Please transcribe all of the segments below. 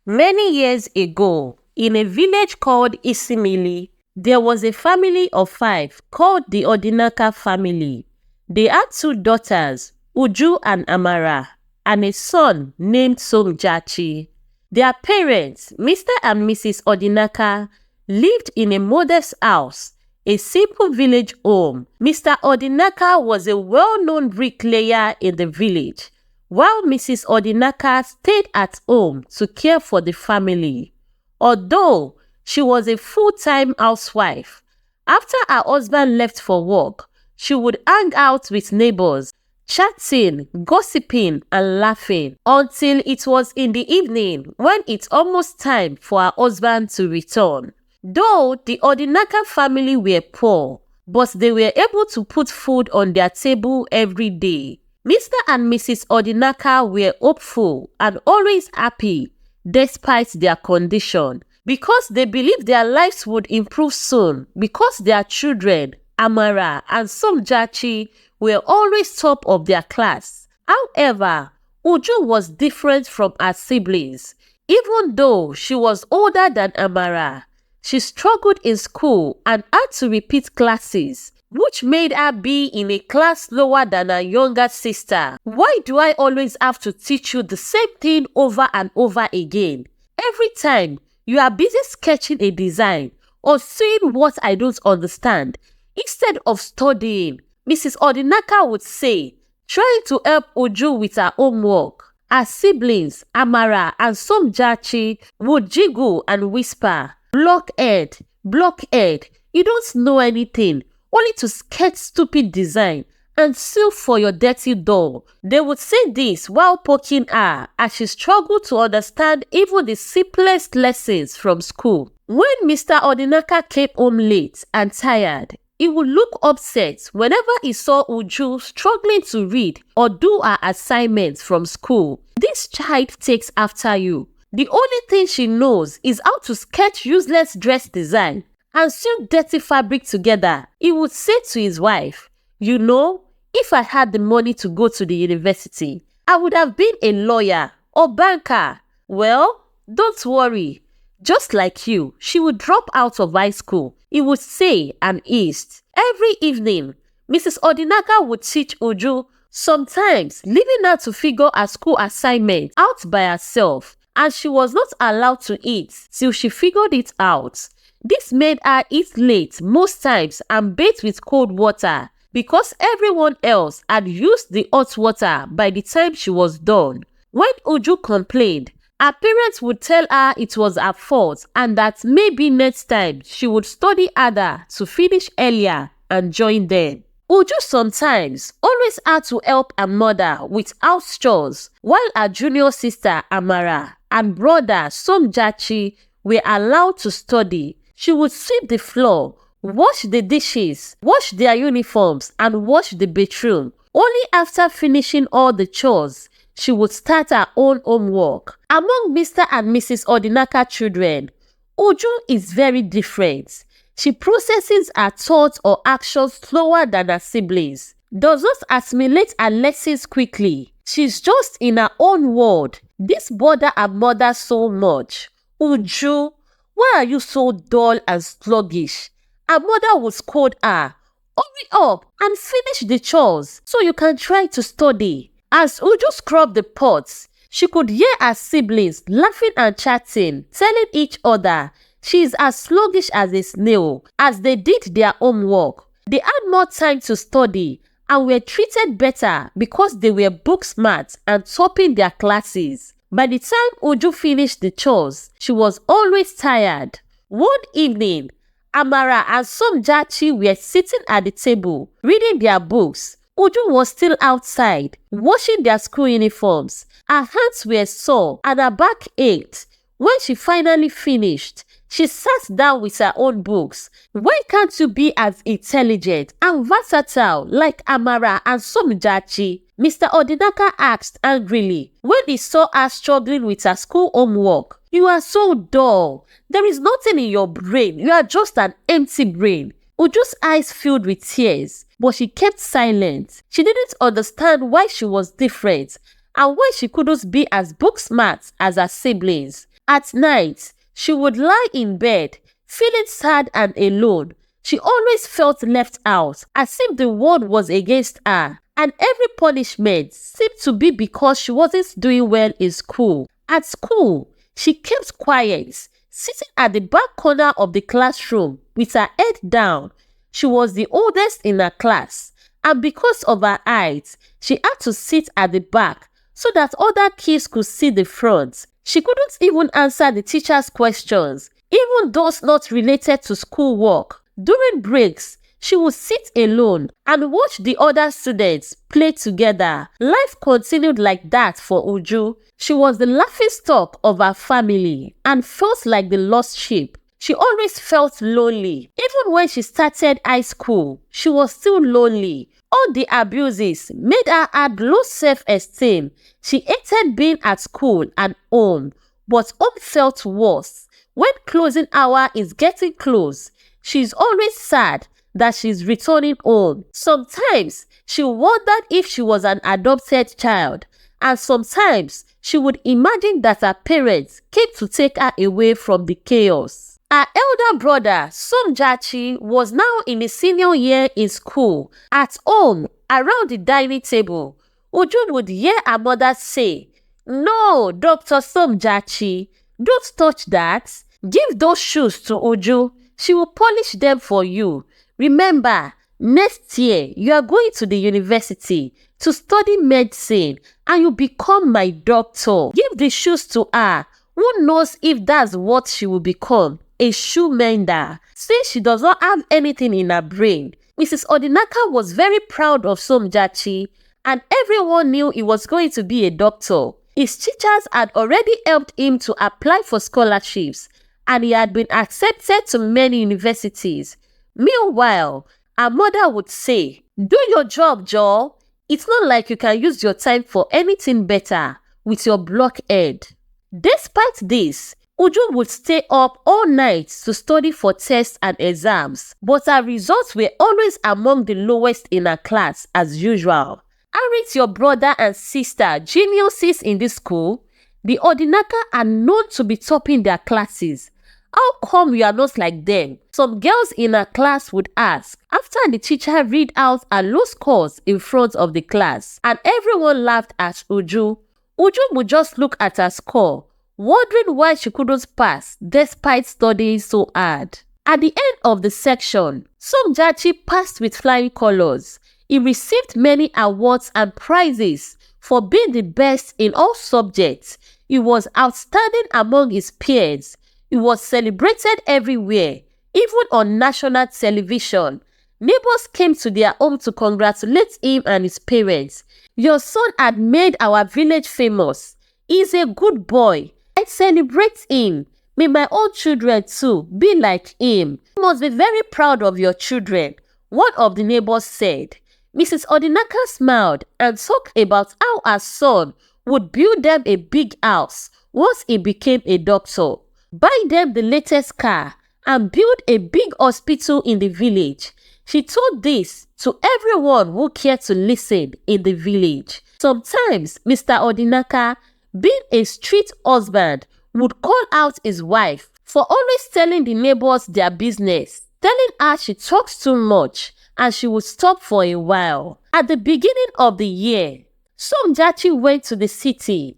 Many years ago, in a village called Isimili, there was a family of 5 called the Odinaka family. They had 2 daughters, Uju and Amara, and a son named Somjachi. Their parents, Mr. and Mrs. Odinaka, lived in a modest house, a simple village home. Mr. Odinaka was a well-known bricklayer in the village, while Mrs. Odinaka stayed at home to care for the family. Although she was a full-time housewife, after her husband left for work, she would hang out with neighbors, chatting, gossiping, and laughing until it was in the evening when it's almost time for her husband to return. Though the Odinaka family were poor, but they were able to put food on their table every day. Mr. and Mrs. Odinaka were hopeful and always happy despite their condition, because they believed their lives would improve soon because their children, Amara and Somjachi, were always top of their class. However, Uju was different from her siblings. Even though she was older than Amara, she struggled in school and had to repeat classes, which made her be in a class lower than her younger sister. Why do I always have to teach you the same thing over and over again? Every time you are busy sketching a design or seeing what I don't understand, instead of studying, Mrs. Odinaka would say, trying to help Uju with her homework. Her siblings, Amara and Somjachi, would jiggle and whisper, "Blockhead, blockhead, you don't know anything, only to sketch stupid design and sue for your dirty doll." They would say this while poking her as she struggled to understand even the simplest lessons from school. When Mr. Odinaka came home late and tired, he would look upset whenever he saw Uju struggling to read or do her assignments from school. "This child takes after you. The only thing she knows is how to sketch useless dress design and sew dirty fabric together," he would say to his wife. "You know, if I had the money to go to the university, I would have been a lawyer or banker." "Well, don't worry. Just like you, she would drop out of high school," he would say and east. Every evening, Mrs. Odinaka would teach Uju, sometimes leaving her to figure her school assignment out by herself, and she was not allowed to eat till she figured it out. This made her eat late most times and bathe with cold water because everyone else had used the hot water by the time she was done. When Uju complained, her parents would tell her it was her fault and that maybe next time she would study harder to finish earlier and join them. Uju sometimes always had to help her mother with house chores, while her junior sister Amara and brother Somjachi were allowed to study. She would sweep the floor, wash the dishes, wash their uniforms, and wash the bedroom. Only after finishing all the chores, she would start her own homework. Among Mr. and Mrs. Odinaka children, Uju is very different. She processes her thoughts or actions slower than her siblings, does not assimilate her lessons quickly. She's just in her own world. This bothered her mother so much. "Uju, why are you so dull and sluggish?" Her mother would scold her. "Hurry up and finish the chores so you can try to study." As Uju scrubbed the pots, she could hear her siblings laughing and chatting, telling each other she is as sluggish as a snail as they did their homework. They had more time to study and were treated better because they were book smart and topping their classes. By the time Uju finished the chores, she was always tired. One evening, Amara and Somjachi were sitting at the table, reading their books. Uju was still outside, washing their school uniforms. Her hands were sore and her back ached. When she finally finished, she sat down with her own books. "Why can't you be as intelligent and versatile like Amara and Somjachi?" Mr. Odinaka asked angrily when he saw her struggling with her school homework. "You are so dull. There is nothing in your brain. You are just an empty brain." Uju's eyes filled with tears, but she kept silent. She didn't understand why she was different and why she couldn't be as book smart as her siblings. At night, she would lie in bed, feeling sad and alone. She always felt left out, as if the world was against her, and every punishment seemed to be because she wasn't doing well in school. At school, she kept quiet, sitting at the back corner of the classroom with her head down. She was the oldest in her class, and because of her height, she had to sit at the back so that other kids could see the front. She couldn't even answer the teacher's questions, even those not related to schoolwork. During breaks, she would sit alone and watch the other students play together. Life continued like that for Uju. She was the laughingstock of her family and felt like the lost sheep. She always felt lonely. Even when she started high school, she was still lonely. All the abuses made her have low self-esteem. She hated being at school and home, but home felt worse. When closing hour is getting close, she's always sad that she's returning home. Sometimes she wondered if she was an adopted child, and sometimes she would imagine that her parents came to take her away from the chaos. Her elder brother, Somjachi, was now in his senior year in school. At home, around the dining table, Uju would hear her mother say, "No, Dr. Somjachi, don't touch that. Give those shoes to Uju. She will polish them for you. Remember, next year, you are going to the university to study medicine and you become my doctor. Give the shoes to her. Who knows if that's what she will become? A shoe mender." Since she does not have anything in her brain, Mrs. Odinaka was very proud of Somjachi, and everyone knew he was going to be a doctor. His teachers had already helped him to apply for scholarships, and he had been accepted to many universities. Meanwhile, her mother would say, "Do your job, Joe. It's not like you can use your time for anything better with your blockhead." Despite this, Uju would stay up all night to study for tests and exams, but her results were always among the lowest in her class as usual. Aren't your brother and sister geniuses in this school? The Odinaka are known to be topping their classes. How come you are not like them? Some girls in her class would ask, after the teacher read out her low scores in front of the class, and everyone laughed at Uju. Uju would just look at her score, wondering why she couldn't pass despite studying so hard. At the end of the section, Somjachi passed with flying colors. He received many awards and prizes for being the best in all subjects. He was outstanding among his peers. He was celebrated everywhere, even on national television. Neighbors came to their home to congratulate him and his parents. "Your son had made our village famous. He's a good boy. I celebrate him. May my own children too be like him. You must be very proud of your children," one of the neighbors said. Mrs. Odinaka smiled and talked about how her son would build them a big house once he became a doctor, buy them the latest car, and build a big hospital in the village. She told this to everyone who cared to listen in the village. Sometimes Mr. Odinaka, being a strict husband, would call out his wife for always telling the neighbors their business, telling her she talks too much, and she would stop for a while. At the beginning of the year, Somjachi went to the city.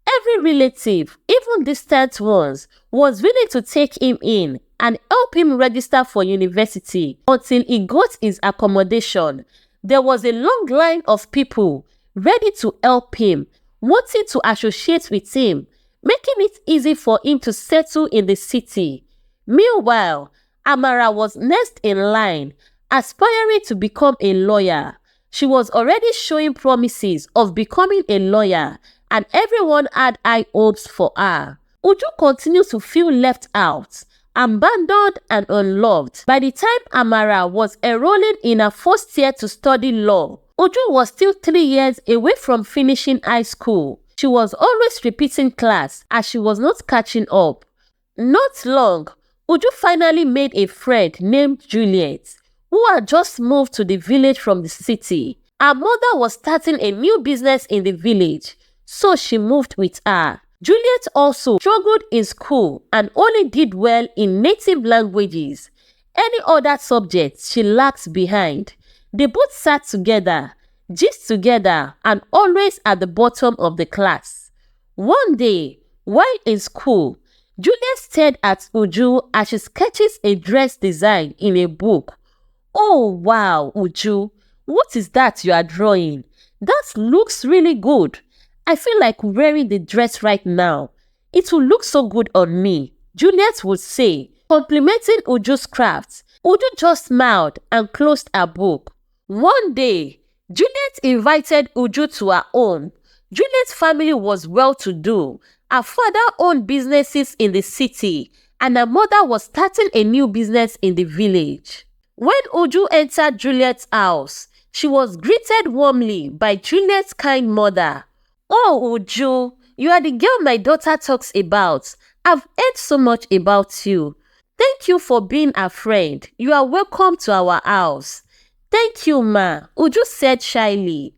Every relative, even distant ones, was willing to take him in and help him register for university until he got his accommodation. There was a long line of people ready to help him, wanting to associate with him, making it easy for him to settle in the city. Meanwhile, Amara was next in line, aspiring to become a lawyer. She was already showing promises of becoming a lawyer, and everyone had high hopes for her. Uju continued to feel left out, abandoned and unloved. By the time Amara was enrolling in her first year to study law, Uju was still 3 years away from finishing high school. She was always repeating class as she was not catching up. Not long, Uju finally made a friend named Juliet, who had just moved to the village from the city. Her mother was starting a new business in the village, so she moved with her. Juliet also struggled in school and only did well in native languages. Any other subject she lagged behind. They both sat together, gist together, and always at the bottom of the class. One day, while in school, Juliet stared at Uju as she sketches a dress design in a book. "Oh wow, Uju, what is that you are drawing? That looks really good. I feel like wearing the dress right now. It will look so good on me," Juliet would say, complimenting Uju's craft. Uju just smiled and closed her book. One day, Juliet invited Uju to her home. Juliet's family was well-to-do. Her father owned businesses in the city, and her mother was starting a new business in the village. When Uju entered Juliet's house, she was greeted warmly by Juliet's kind mother. "Oh, Uju, you are the girl my daughter talks about. I've heard so much about you. Thank you for being a friend. You are welcome to our house." "Thank you, ma," Uju said shyly.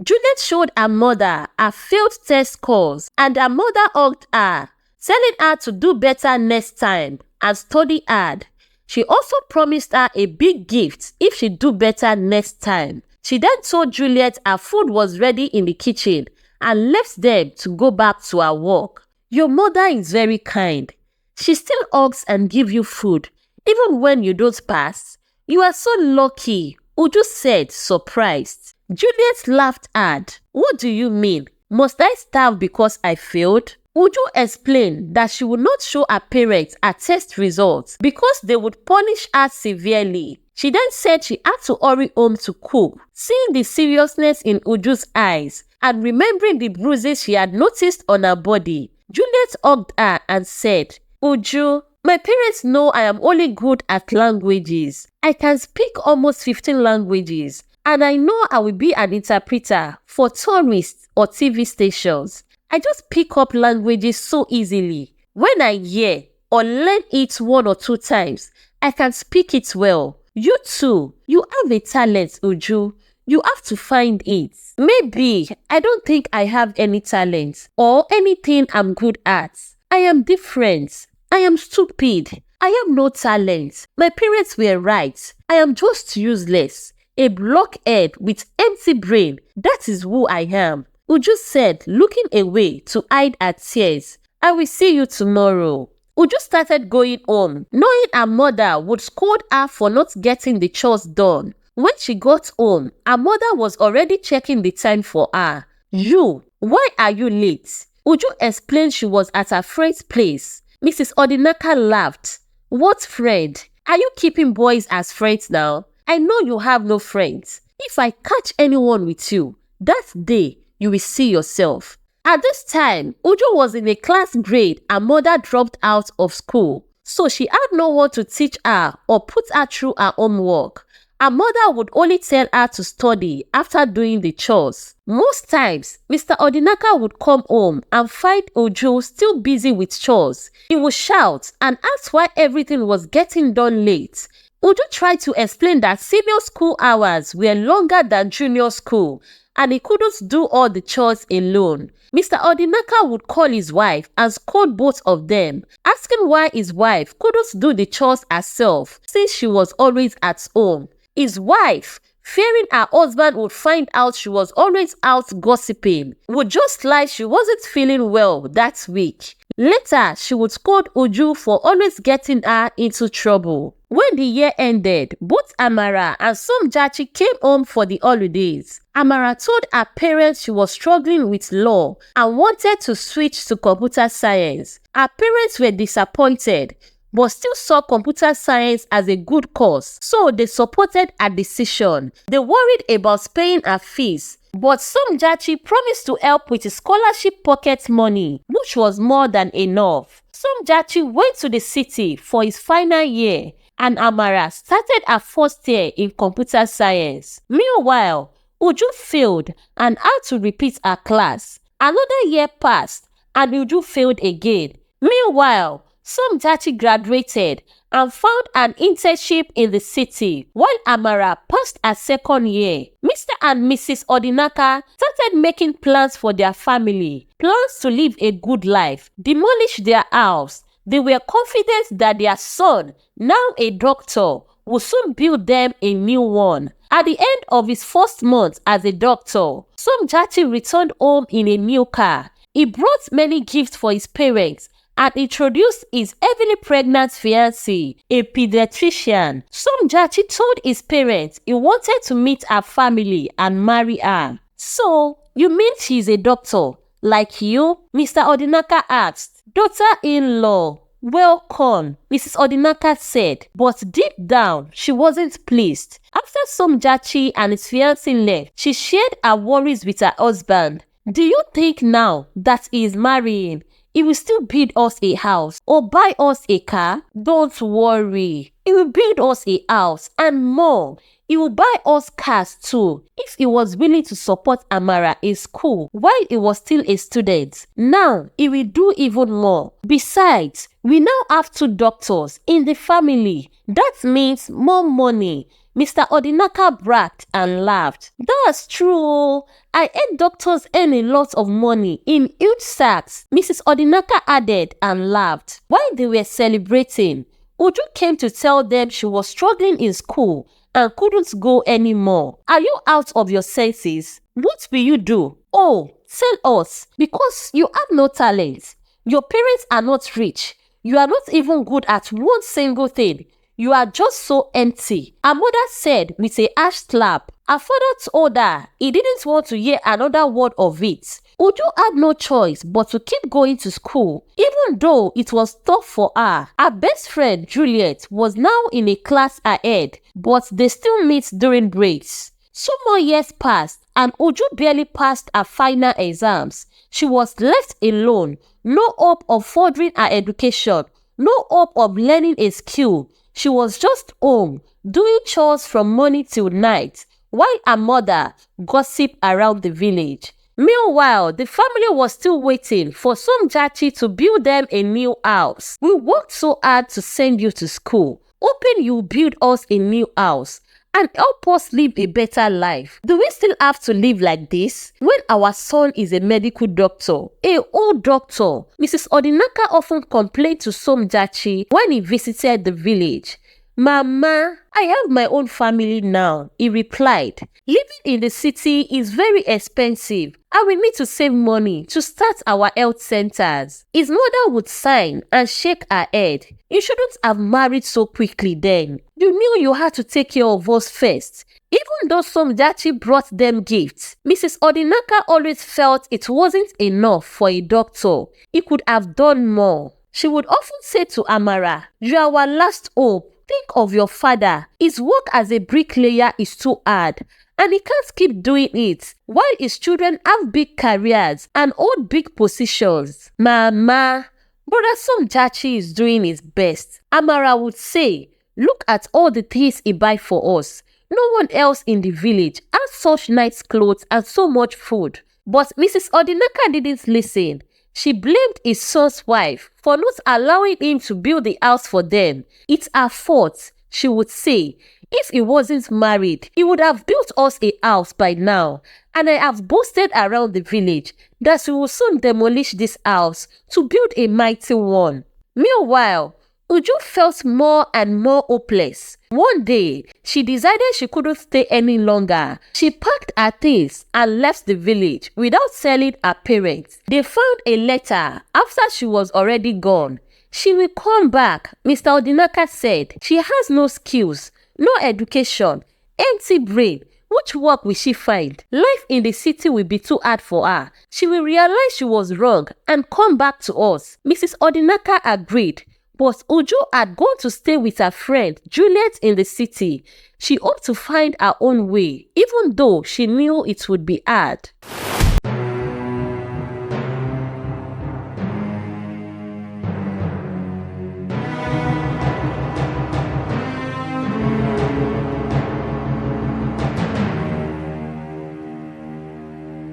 Juliet showed her mother her failed test scores, and her mother hugged her, telling her to do better next time and study hard. She also promised her a big gift if she do better next time. She then told Juliet her food was ready in the kitchen and left them to go back to her work. "Your mother is very kind. She still hugs and gives you food, even when you don't pass. You are so lucky," Uju said, surprised. Juliet laughed hard. "What do you mean? Must I starve because I failed?" Uju explained that she would not show her parents her test results because they would punish her severely. She then said she had to hurry home to cook. Seeing the seriousness in Uju's eyes and remembering the bruises she had noticed on her body, Juliet hugged her and said, "Uju, my parents know I am only good at languages. I can speak almost 15 languages, and I know I will be an interpreter for tourists or TV stations. I just pick up languages so easily. When I hear or learn it 1 or 2 times, I can speak it well. You too, you have a talent, Uju. You have to find it." "Maybe I don't think I have any talent or anything I'm good at. I am different. I am stupid. I have no talent. My parents were right. I am just useless. A blockhead with empty brain. That is who I am," Uju said, looking away to hide her tears. "I will see you tomorrow." Uju started going home, knowing her mother would scold her for not getting the chores done. When she got home, her mother was already checking the time for her. "You, why are you late?" Uju explained she was at her friend's place. Mrs. Odinaka laughed. "What friend? Are you keeping boys as friends now? I know you have no friends. If I catch anyone with you, that day you will see yourself." At this time, Uju was in a class grade her mother dropped out of school, so she had no one to teach her or put her through her homework. Her mother would only tell her to study after doing the chores. Most times, Mr. Odinaka would come home and find Uju still busy with chores. He would shout and ask why everything was getting done late. Uju tried to explain that senior school hours were longer than junior school and he couldn't do all the chores alone. Mr. Odinaka would call his wife and scold both of them, asking why his wife couldn't do the chores herself since she was always at home. His wife, fearing her husband would find out she was always out gossiping, would just lie she wasn't feeling well that week. Later, she would scold Uju for always getting her into trouble. When the year ended, both Amara and Somjachi came home for the holidays. Amara told her parents she was struggling with law and wanted to switch to computer science. Her parents were disappointed, but still saw computer science as a good course, so they supported her decision. They worried about paying her fees, but Somjachi promised to help with his scholarship pocket money, which was more than enough. Somjachi went to the city for his final year, and Amara started her first year in computer science. Meanwhile, Uju failed and had to repeat her class. Another year passed, and Uju failed again. Meanwhile, Somjachi graduated and found an internship in the city, while Amara passed her second year. Mr. and Mrs. Odinaka started making plans for their family, plans to live a good life, demolish their house. They were confident that their son, now a doctor, would soon build them a new one. At the end of his first month as a doctor, Somjachi returned home in a new car. He brought many gifts for his parents and introduced his heavily pregnant fiancée, a pediatrician. Somjachi told his parents he wanted to meet her family and marry her. "So, you mean she's a doctor, like you?" Mr. Odinaka asked. "Daughter-in-law, welcome," Mrs. Odinaka said, but deep down, she wasn't pleased. After Somjachi and his fiancée left, she shared her worries with her husband. "Do you think now that he is marrying, he will still build us a house or buy us a car? Don't worry. He will build us a house and more. He will buy us cars too if he was willing to support Amara in school while he was still a student. Now, he will do even more. Besides, we now have 2 doctors in the family. That means more money." Mr. Odinaka bragged and laughed. "That's true. I heard doctors earn a lot of money in huge sacks," Mrs. Odinaka added and laughed. While they were celebrating, Uju came to tell them she was struggling in school and couldn't go anymore. "Are you out of your senses? What will you do? Oh, tell us, because you have no talent. Your parents are not rich. You are not even good at one single thing. You are just so empty," her mother said with a harsh slap. Her father told her he didn't want to hear another word of it. Uju had no choice but to keep going to school, even though it was tough for her. Her best friend, Juliet, was now in a class ahead, but they still meet during breaks. 2 more years passed and Uju barely passed her final exams. She was left alone, no hope of furthering her education, no hope of learning a skill. She was just home, doing chores from morning till night, while her mother gossiped around the village. Meanwhile, the family was still waiting for Somjachi to build them a new house. "We worked so hard to send you to school, hoping you'll build us a new house and help us live a better life. Do we still have to live like this when our son is a medical doctor, a old doctor?" Mrs. Odinaka often complained to Somjachi when he visited the village. "Mama, I have my own family now," he replied. "Living in the city is very expensive and we need to save money to start our health centers." His mother would sigh and shake her head. "You shouldn't have married so quickly then. You knew you had to take care of us first." Even though Somjachi brought them gifts, Mrs. Odinaka always felt it wasn't enough for a doctor. He could have done more. She would often say to Amara, "You are our last hope. Think of your father. His work as a bricklayer is too hard and he can't keep doing it while his children have big careers and hold big positions." "Mama, Brother Somjachi is doing his best," Amara would say. "Look at all the things he buys for us. No one else in the village has such nice clothes and so much food." But Mrs. Odinaka didn't listen. She blamed his son's wife for not allowing him to build the house for them. "It's her fault," she would say. "If he wasn't married, he would have built us a house by now. And I have boasted around the village that we will soon demolish this house to build a mighty one." Meanwhile, Uju felt more and more hopeless. One day, she decided she couldn't stay any longer. She packed her things and left the village without telling her parents. They found a letter after she was already gone. "She will come back," Mr. Odinaka said. "She has no skills, no education, empty brain. Which work will she find? Life in the city will be too hard for her. She will realize she was wrong and come back to us." Mrs. Odinaka agreed. But Uju had gone to stay with her friend Juliet in the city. She hoped to find her own way, even though she knew it would be hard.